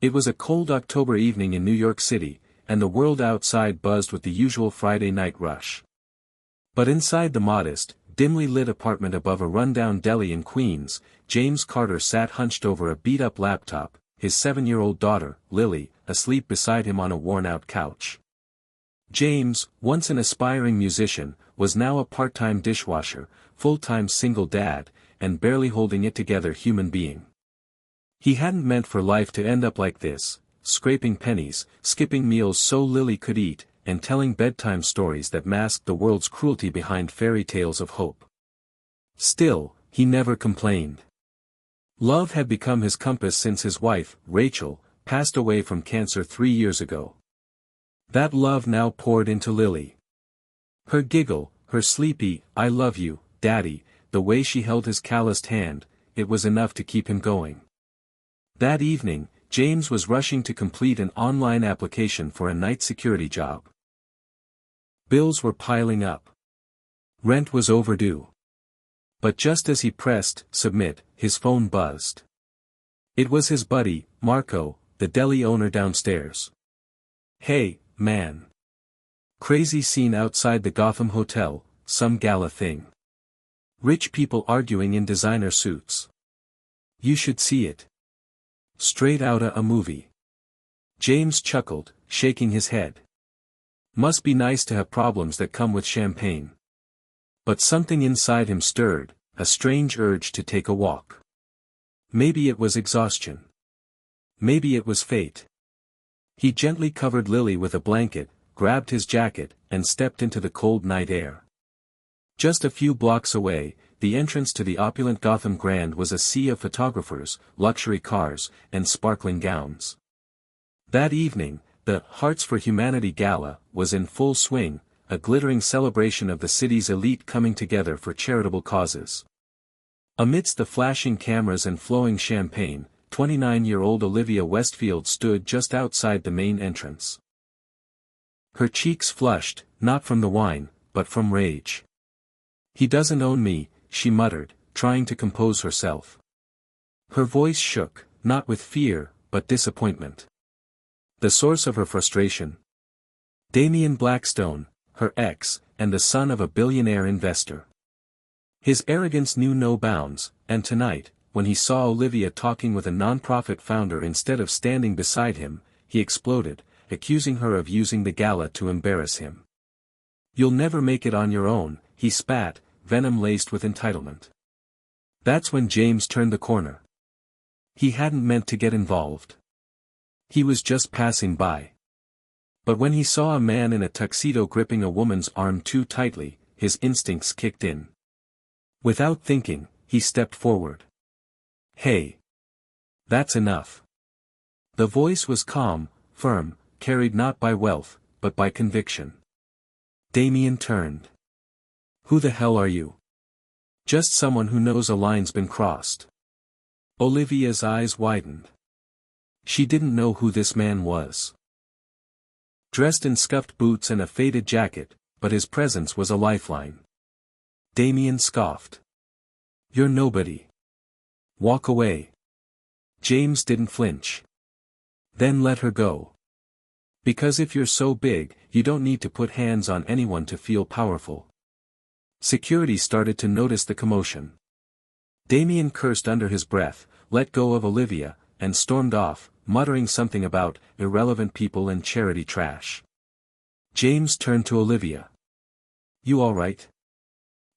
It was a cold October evening in New York City, and the world outside buzzed with the usual Friday night rush. But inside the modest, dimly lit apartment above a rundown deli in Queens, James Carter sat hunched over a beat-up laptop, his 7-year-old daughter, Lily, asleep beside him on a worn-out couch. James, once an aspiring musician, was now a part-time dishwasher, full-time single dad, and barely holding it together human being. He hadn't meant for life to end up like this, scraping pennies, skipping meals so Lily could eat, and telling bedtime stories that masked the world's cruelty behind fairy tales of hope. Still, he never complained. Love had become his compass since his wife, Rachel, passed away from cancer 3 years ago. That love now poured into Lily. Her giggle, her sleepy, "I love you, Daddy," the way she held his calloused hand, it was enough to keep him going. That evening, James was rushing to complete an online application for a night security job. Bills were piling up. Rent was overdue. But just as he pressed submit, his phone buzzed. It was his buddy, Marco, the deli owner downstairs. "Hey, man. Crazy scene outside the Gotham Hotel, some gala thing. Rich people arguing in designer suits. You should see it. Straight outta a movie." James chuckled, shaking his head. Must be nice to have problems that come with champagne. But something inside him stirred, a strange urge to take a walk. Maybe it was exhaustion. Maybe it was fate. He gently covered Lily with a blanket, grabbed his jacket, and stepped into the cold night air. Just a few blocks away, the entrance to the opulent Gotham Grand was a sea of photographers, luxury cars, and sparkling gowns. That evening, the Hearts for Humanity Gala was in full swing, a glittering celebration of the city's elite coming together for charitable causes. Amidst the flashing cameras and flowing champagne, 29-year-old Olivia Westfield stood just outside the main entrance. Her cheeks flushed, not from the wine, but from rage. "He doesn't own me," she muttered, trying to compose herself. Her voice shook, not with fear, but disappointment. The source of her frustration? Damian Blackstone, her ex, and the son of a billionaire investor. His arrogance knew no bounds, and tonight, when he saw Olivia talking with a nonprofit founder instead of standing beside him, he exploded, accusing her of using the gala to embarrass him. "You'll never make it on your own," he spat, venom laced with entitlement. That's when James turned the corner. He hadn't meant to get involved. He was just passing by. But when he saw a man in a tuxedo gripping a woman's arm too tightly, his instincts kicked in. Without thinking, he stepped forward. "Hey. That's enough." The voice was calm, firm, carried not by wealth, but by conviction. Damian turned. "Who the hell are you?" "Just someone who knows a line's been crossed." Olivia's eyes widened. She didn't know who this man was. Dressed in scuffed boots and a faded jacket, but his presence was a lifeline. Damian scoffed. "You're nobody. Walk away." James didn't flinch. "Then let her go. Because if you're so big, you don't need to put hands on anyone to feel powerful." Security started to notice the commotion. Damian cursed under his breath, let go of Olivia, and stormed off, muttering something about irrelevant people and charity trash. James turned to Olivia. "You all right?"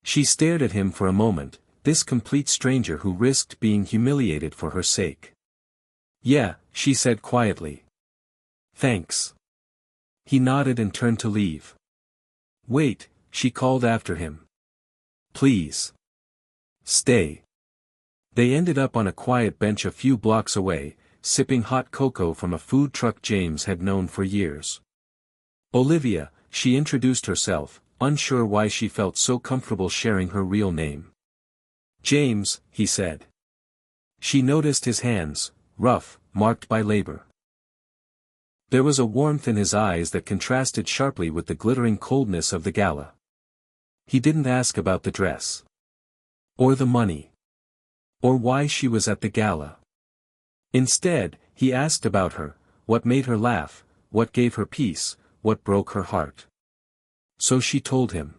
She stared at him for a moment, this complete stranger who risked being humiliated for her sake. "Yeah," she said quietly. "Thanks." He nodded and turned to leave. "Wait," she called after him. "Please. Stay." They ended up on a quiet bench a few blocks away, sipping hot cocoa from a food truck James had known for years. "Olivia," she introduced herself, unsure why she felt so comfortable sharing her real name. "James," he said. She noticed his hands, rough, marked by labor. There was a warmth in his eyes that contrasted sharply with the glittering coldness of the gala. He didn't ask about the dress. Or the money. Or why she was at the gala. Instead, He asked about her, what made her laugh, what gave her peace, what broke her heart. So she told him.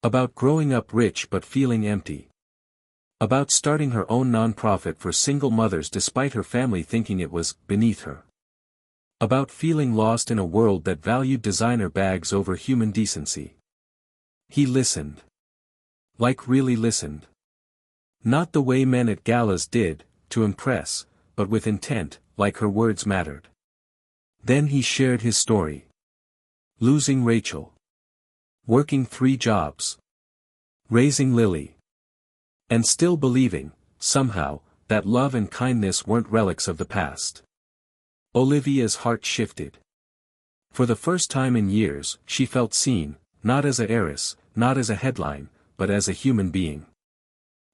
About growing up rich but feeling empty. About starting her own non-profit for single mothers despite her family thinking it was beneath her. About feeling lost in a world that valued designer bags over human decency. He listened. Like really listened. Not the way men at galas did, to impress, but with intent, like her words mattered. Then he shared his story. Losing Rachel. Working 3 jobs. Raising Lily. And still believing, somehow, that love and kindness weren't relics of the past. Olivia's heart shifted. For the first time in years, she felt seen, not as a heiress, not as a headline, but as a human being.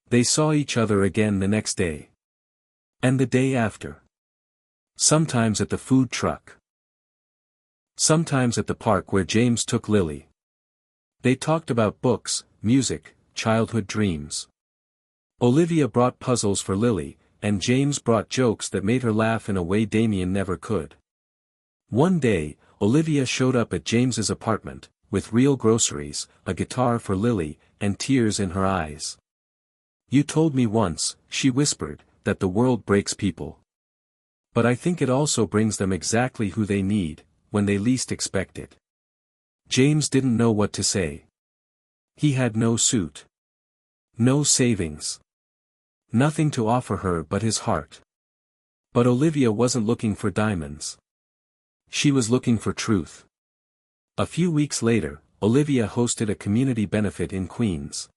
They saw each other again the next day. And the day after. Sometimes at the food truck. Sometimes at the park where James took Lily. They talked about books, music, childhood dreams. Olivia brought puzzles for Lily, and James brought jokes that made her laugh in a way Damien never could. One day, Olivia showed up at James's apartment, with real groceries, a guitar for Lily, and tears in her eyes. "You told me once," she whispered, "that the world breaks people. But I think it also brings them exactly who they need, when they least expect it." James didn't know what to say. He had no suit. No savings. Nothing to offer her but his heart. But Olivia wasn't looking for diamonds. She was looking for truth. A few weeks later, Olivia hosted a community benefit in Queens.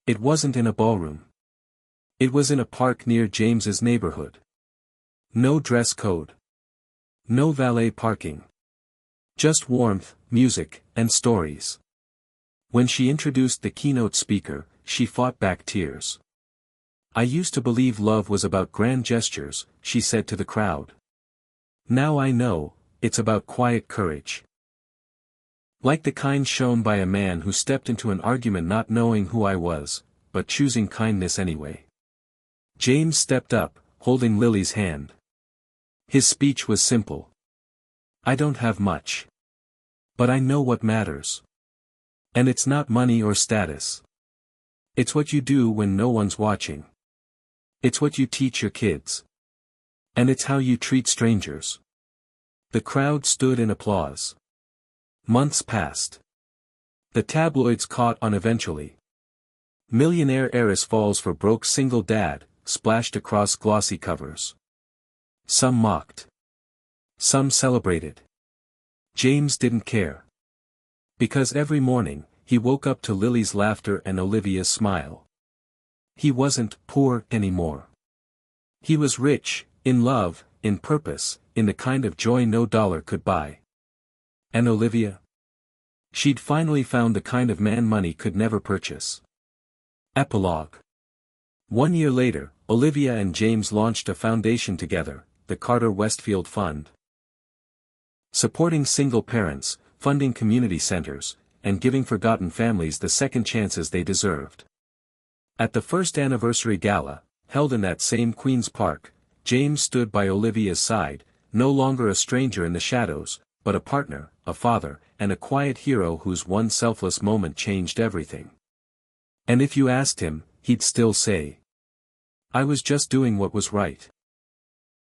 It wasn't in a ballroom. It was in a park near James's neighborhood. No dress code. No valet parking. Just warmth, music, and stories. When she introduced the keynote speaker, she fought back tears. "I used to believe love was about grand gestures," she said to the crowd. "Now I know, it's about quiet courage. Like the kind shown by a man who stepped into an argument not knowing who I was, but choosing kindness anyway." James stepped up, holding Lily's hand. His speech was simple. "I don't have much. But I know what matters. And it's not money or status. It's what you do when no one's watching. It's what you teach your kids. And it's how you treat strangers." The crowd stood in applause. Months passed. The tabloids caught on eventually. "Millionaire heiress falls for broke single dad," splashed across glossy covers. Some mocked. Some celebrated. James didn't care. Because every morning, he woke up to Lily's laughter and Olivia's smile. He wasn't poor anymore. He was rich, in love, in purpose, in the kind of joy no dollar could buy. And Olivia? She'd finally found the kind of man money could never purchase. Epilogue. 1 year later, Olivia and James launched a foundation together, the Carter Westfield Fund. Supporting single parents, funding community centers, and giving forgotten families the second chances they deserved. At the first anniversary gala, held in that same Queen's Park, James stood by Olivia's side, no longer a stranger in the shadows, but a partner, a father, and a quiet hero whose one selfless moment changed everything. And if you asked him, he'd still say, "I was just doing what was right."